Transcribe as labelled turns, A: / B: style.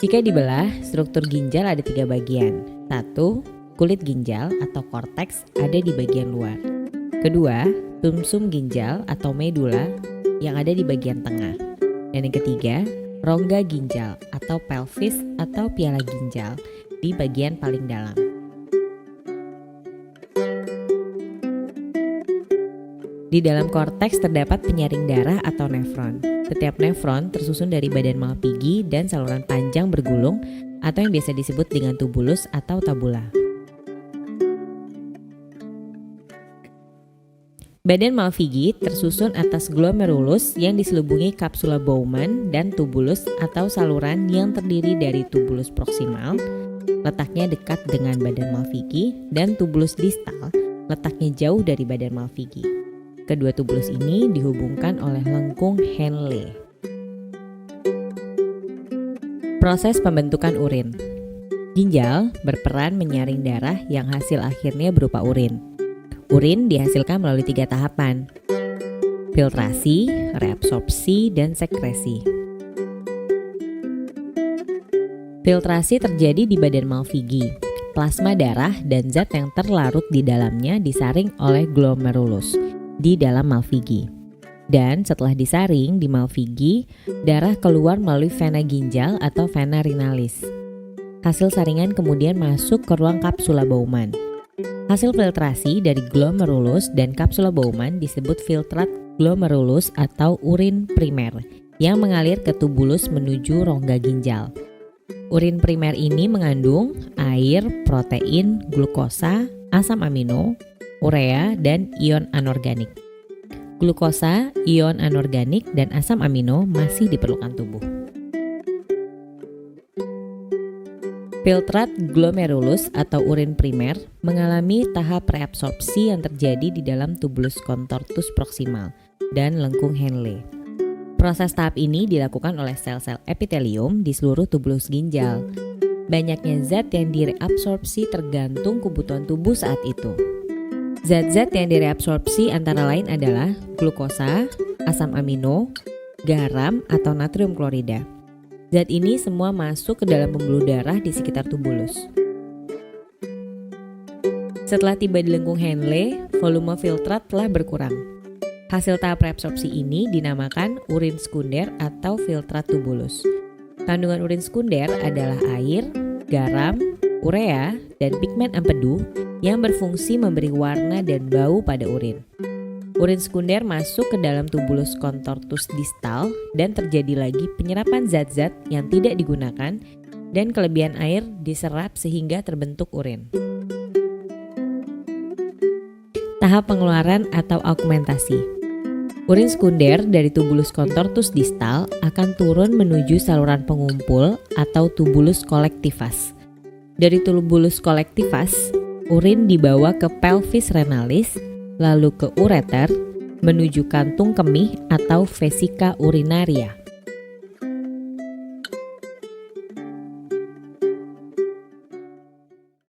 A: Jika dibelah, struktur ginjal ada 3 bagian. 1. Kulit ginjal atau korteks ada di bagian luar. Kedua, sumsum ginjal atau medula yang ada di bagian tengah. Dan yang ketiga, rongga ginjal atau pelvis atau piala ginjal di bagian paling dalam. Di dalam korteks terdapat penyaring darah atau nefron. Setiap nefron tersusun dari badan Malpighi dan saluran panjang bergulung atau yang biasa disebut dengan tubulus atau tabula. Badan Malpighi tersusun atas glomerulus yang diselubungi kapsula Bowman dan tubulus atau saluran yang terdiri dari tubulus proksimal, letaknya dekat dengan badan Malpighi, dan tubulus distal, letaknya jauh dari badan Malpighi. Kedua tubulus ini dihubungkan oleh lengkung Henle. Proses pembentukan urin. Ginjal berperan menyaring darah yang hasil akhirnya berupa urin. Urin dihasilkan melalui 3 tahapan: filtrasi, reabsorpsi, dan sekresi. Filtrasi terjadi di badan Malpighi. Plasma darah dan zat yang terlarut di dalamnya disaring oleh glomerulus di dalam Malpighi. Dan setelah disaring di Malpighi, darah keluar melalui vena ginjal atau vena renalis. Hasil saringan kemudian masuk ke ruang kapsula Bowman. Hasil filtrasi dari glomerulus dan kapsula Bowman disebut filtrat glomerulus atau urin primer yang mengalir ke tubulus menuju rongga ginjal. Urin primer ini mengandung air, protein, glukosa, asam amino, urea, dan ion anorganik. Glukosa, ion anorganik, dan asam amino masih diperlukan tubuh. Filtrat glomerulus atau urin primer mengalami tahap reabsorpsi yang terjadi di dalam tubulus contortus proximal dan lengkung Henle. Proses tahap ini dilakukan oleh sel-sel epitelium di seluruh tubulus ginjal. Banyaknya zat yang direabsorpsi tergantung kebutuhan tubuh saat itu. Zat-zat yang direabsorpsi antara lain adalah glukosa, asam amino, garam atau natrium klorida. Zat ini semua masuk ke dalam pembuluh darah di sekitar tubulus. Setelah tiba di lengkung Henle, volume filtrat telah berkurang. Hasil tahap reabsorpsi ini dinamakan urin sekunder atau filtrat tubulus. Kandungan urin sekunder adalah air, garam, urea, dan pigmen empedu yang berfungsi memberi warna dan bau pada urin. Urin sekunder masuk ke dalam tubulus contortus distal dan terjadi lagi penyerapan zat-zat yang tidak digunakan dan kelebihan air diserap sehingga terbentuk urin. Tahap pengeluaran atau augmentasi. Urin sekunder dari tubulus contortus distal akan turun menuju saluran pengumpul atau tubulus collectivus. Dari tubulus collectivus, urin dibawa ke pelvis renalis, lalu ke ureter, menuju kantung kemih atau vesika urinaria.